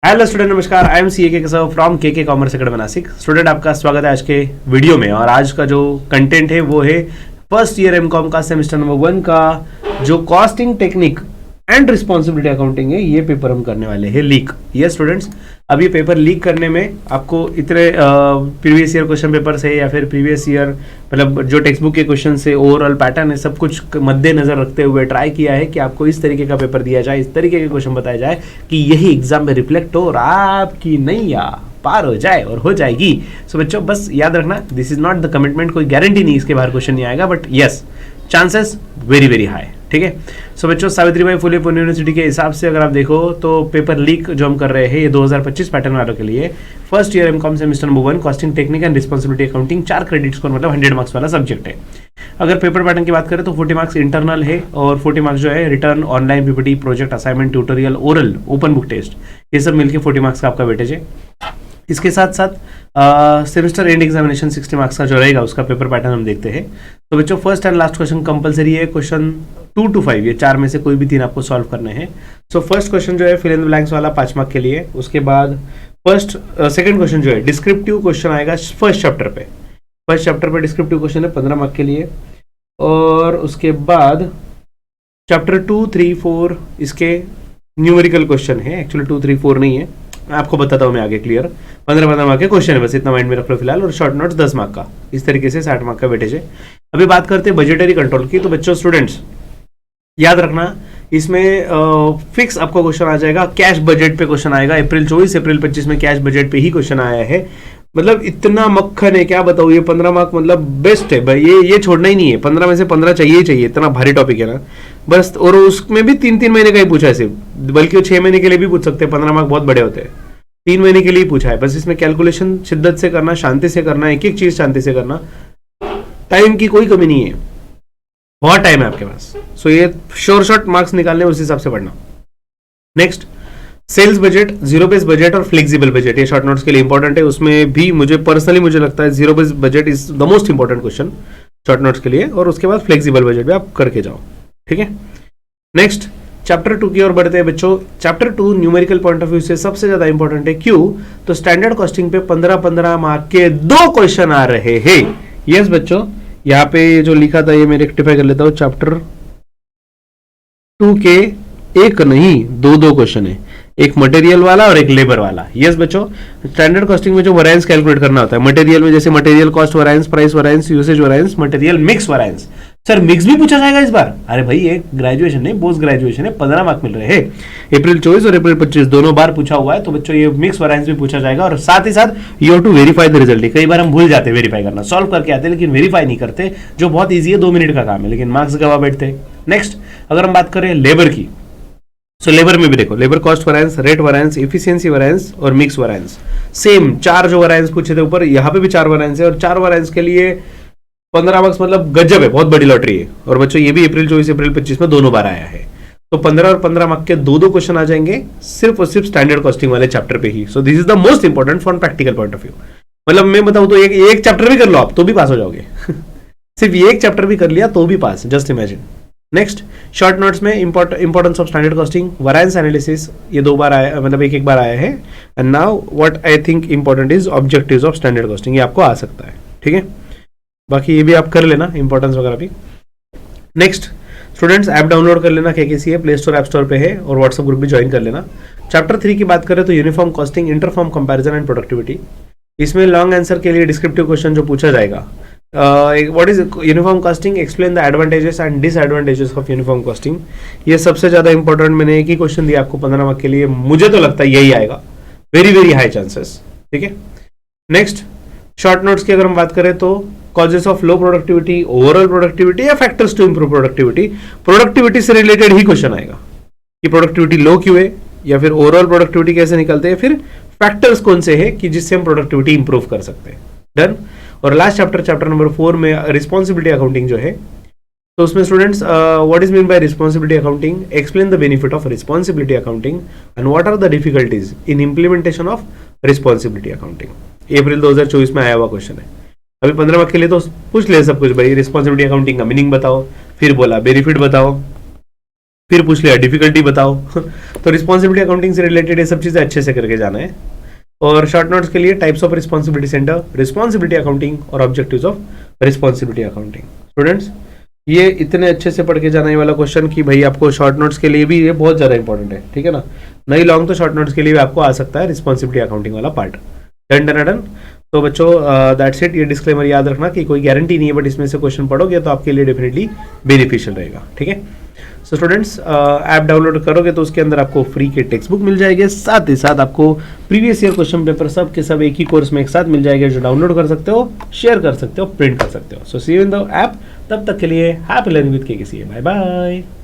Hello student, नमस्कार। I M C ए के Keshav from के कॉमर्स अकेडमी नासिक। स्टूडेंट, आपका स्वागत है आज के वीडियो में। और आज का जो कंटेंट है वो है फर्स्ट ईयर एमकॉम का सेमेस्टर नंबर 1 का जो costing technique and responsibility accounting है, ये पेपर हम करने वाले हैं लीक। यस स्टूडेंट्स, अब ये पेपर लीक करने में आपको इतने प्रीवियस ईयर क्वेश्चन पेपर से या फिर प्रीवियस ईयर मतलब जो टेक्स्ट बुक के क्वेश्चन से ओवरऑल पैटर्न है, सब कुछ मद्देनजर रखते हुए ट्राई किया है कि आपको इस तरीके का पेपर दिया जाए, इस तरीके के क्वेश्चन बताया जाए कि यही एग्जाम में रिफ्लेक्ट हो और आपकी नैया पार हो जाए और हो जाएगी। सो बच्चों, बस याद रखना, this is not the commitment, कोई गारंटी नहीं इसके बाहर क्वेश्चन नहीं आएगा, but yes chances very very high. ठीक है। सो बच्चों, सावित्रीबाई फुले पुणे यूनिवर्सिटी के हिसाब से अगर आप देखो तो पेपर लीक जो हम कर रहे हैं ये 2025 पैटर्न वालों के लिए first year MCom semester number 1 costing technique and responsibility accounting 4 credit score मतलब 100 मार्क्स वाला सब्जेक्ट है। अगर पेपर पैटर्न की बात करें तो 40 मार्क्स इंटरनल है और 40 मार्क्स जो है return, online PPT, project, assignment, tutorial, oral, open book test, ये सब मिलकर 40 मार्क्स का आपका वेटेज है। इसके साथ साथ सेमेस्टर एंड एग्जामिनेशन 60 मार्क्स का जो रहेगा उसका पेपर पैटर्न हम देखते हैं। तो बच्चों, first and last question compulsory है। क्वेश्चन 2 to 5 ये 4 में से कोई भी 3 आपको सॉल्व करने हैं। सो फर्स्ट क्वेश्चन जो है फिल इन द ब्लैंक्स वाला 5 मार्क के लिए। उसके बाद सेकंड क्वेश्चन जो है डिस्क्रिप्टिव क्वेश्चन आएगा फर्स्ट चैप्टर पे। फर्स्ट चैप्टर पे डिस्क्रिप्टिव क्वेश्चन है 15 मार्क के लिए। और उसके बाद चैप्टर 2, 3, 4 इसके न्यूमेरिकल क्वेश्चन है। एक्चुअली 2, 3, 4 नहीं है, आपको बताता हूँ मैं आगे क्लियर। 15 मार्क के क्वेश्चन है, बस इतना माइंड में रख लो फिलहाल। और शॉर्ट नोट्स 10 मार्क का, इस तरीके से 60 मार्क का वेटेज है। अभी बात करते हैं बजटरी कंट्रोल की। तो बच्चों, स्टूडेंट्स याद रखना, इसमें फिक्स आपको क्वेश्चन आ जाएगा, कैश बजट पे क्वेश्चन आएगा। अप्रैल 24, अप्रैल 25 में कैश बजट पे ही क्वेश्चन आया है। मतलब इतना मक्खन है, क्या बताऊँ। ये 15 मार्क मतलब बेस्ट है भाई, ये छोड़ना ही नहीं है। 15 में से 15 चाहिए ही चाहिए, इतना भारी टॉपिक है ना बस। और उसमें भी 3-3 महीने का ही पूछा है सिर्फ, बल्कि वो 6 महीने के लिए भी पूछ सकते हैं। 15 मार्क बहुत बड़े होते हैं, 3 महीने के लिए पूछा है। बस इसमें कैलकुलेशन शिद्दत से करना, शांति से करना, एक एक चीज शांति से करना। टाइम की कोई कमी नहीं है, बहुत टाइम है आपके पास। सो ये शॉर्ट मार्क्स निकालने उस हिसाब से पढ़ना। Next, sales budget, zero base budget और फ्लेक्सिबल बजट, ये शॉर्ट नोट्स के लिए इंपॉर्टेंट है। उसमें भी मुझे लगता है zero base budget is the most important question short notes के लिए। और उसके बाद फ्लेक्सिबल बजट भी आप करके जाओ, ठीक है। नेक्स्ट, चैप्टर 2 की ओर बढ़ते हैं बच्चों। Chapter 2 numerical point of view से सबसे ज्यादा इंपॉर्टेंट है। क्यों? तो स्टैंडर्ड कॉस्टिंग पे 15-15 मार्क के 2 क्वेश्चन आ रहे हैं। यस बच्चों, यहाँ पे जो लिखा था ये मैं रेक्टिफाई कर लेता हूँ। चैप्टर 2 के एक नहीं 2 क्वेश्चन है, एक मटेरियल वाला और एक लेबर वाला। यस बच्चों, स्टैंडर्ड कॉस्टिंग में जो वैरिएंस कैलकुलेट करना होता है मटेरियल में, जैसे material cost variance, price variance, usage variance, material mix variance. Sir mix भी पूछा जाएगा इस बार? अरे भाई, एक ग्रेजुएशन है, पोस्ट ग्रेजुएशन है, 15 मार्क मिल रहे हैं। अप्रैल 24 और अप्रैल 25 दोनों बार पूछा हुआ है। तो बच्चों, ये मिक्स वैरिएंस भी पूछा जाएगा। और साथ ही साथ you have to verify the result. कई बार हम भूल जाते हैं वेरीफाई करना, सॉल्व करके आते हैं लेकिन वेरीफाई नहीं करते, जो बहुत ईजी है, 2 मिनट का काम है, लेकिन मार्क्स गवा बैठते हैं। नेक्स्ट, अगर हम बात करें लेबर की, सो लेबर में भी देखो, labour cost variance, rate variance, efficiency variance और मिक्स वैरिएंस। सेम 4 जो वैरिएंस पूछे थे ऊपर, यहाँ पे भी 4 वैरिएंस है। और 4 वैरिएंस के लिए 15 मार्क्स मतलब गजब है, बहुत बड़ी लॉटरी है। और बच्चों, ये भी अप्रैल 24, अप्रैल 25 में दोनों बार आया है। तो 15 और 15 मार्क के 2 क्वेश्चन आ जाएंगे सिर्फ और सिर्फ स्टैंडर्ड कॉस्टिंग वाले चैप्टर पे ही। So this is the most important from practical point of view. मतलब मैं बताऊं तो एक चैप्टर भी कर लो आप तो भी पास हो जाओगे। सिर्फ एक चैप्टर भी कर लिया तो भी pass, just imagine. Next, short notes में importance of standard costing, variance analysis, ये 2 बार आया, मतलब एक बार आया है। And now what I think important is objectives of standard costing, ये आपको आ सकता है, ठीक है। बाकी ये भी आप कर लेना, इंपॉर्टेंस वगैरह भी। नेक्स्ट, स्टूडेंट्स ऐप डाउनलोड कर लेना, KKCA play store app store पे है, और व्हाट्सएप ग्रुप भी ज्वाइन कर लेना। चैप्टर 3 की बात करें तो uniform costing, interform comparison and productivity. इसमें लॉन्ग आंसर के लिए डिस्क्रिप्टिव क्वेश्चन जो पूछा जाएगा, what is uniform costing, explain the advantages and disadvantages of uniform costing. ये सबसे ज्यादा इंपॉर्टेंट, मैंने एक ही क्वेश्चन दिया आपको 15 मार्क के लिए, मुझे तो लगता है यही आएगा, वेरी वेरी हाई चांसेस, ठीक है। नेक्स्ट, शॉर्ट नोट्स की अगर हम बात करें तो causes of low productivity, overall productivity या factors to improve productivity. Productivity से रिलेटेड ही क्वेश्चन आएगा कि प्रोडक्टिविटी लो क्यों है, या फिर ओवरऑल प्रोडक्टिविटी कैसे निकलते हैं, फिर फैक्टर्स कौन से हैं कि जिससे हम प्रोडक्टिविटी इंप्रूव कर सकते हैं। डन। और लास्ट चैप्टर नंबर 4 में रिस्पॉन्सिबिलिटी अकाउंटिंग जो है, तो उसमें students what is mean by responsibility accounting, explain the benefit of responsibility accounting and what are the difficulties in implementation of responsibility accounting. April 2024 में आया हुआ क्वेश्चन है। अभी 15 मार्क के लिए तो पूछ ले सब कुछ भाई, रिस्पॉन्सिबिलिटी अकाउंटिंग का मीनिंग बताओ, फिर बोला बेनिफिट बताओ, फिर पूछ लिया डिफिकल्टी बताओ तो रिस्पॉन्सिबिलिटी अकाउंटिंग से रिलेटेड ये सब चीज़ें अच्छे से करके जाना है। और शॉर्ट नोट्स के लिए types of responsibility center, responsibility accounting और objectives of responsibility accounting. Students ये इतने अच्छे से पढ़ के जाना ये वाला क्वेश्चन कि भाई आपको शॉर्ट नोट्स के लिए भी ये बहुत ज़्यादा इंपॉर्टेंट है, ठीक है ना। नहीं लॉन्ग तो शॉर्ट नोट्स के लिए भी आपको आ सकता है रिस्पॉन्सिबिलिटी अकाउंटिंग वाला पार्ट। Done done done. तो बच्चों दैट्स इट। ये डिस्क्लेमर याद रखना कि कोई गारंटी नहीं है, बट इसमें से क्वेश्चन पढ़ोगे तो आपके लिए डेफिनेटली बेनिफिशियल रहेगा, ठीक है। सो स्टूडेंट्स ऐप डाउनलोड करोगे तो उसके अंदर आपको फ्री के टेक्स्ट बुक मिल जाएगी, साथ ही साथ आपको प्रीवियस ईयर क्वेश्चन पेपर सब के सब एक ही कोर्स में एक साथ मिल जाएगा, जो डाउनलोड कर सकते हो, शेयर कर सकते हो, प्रिंट कर सकते हो। So see you in the app. तब तक के लिए happy learning with KKCA. Bye bye.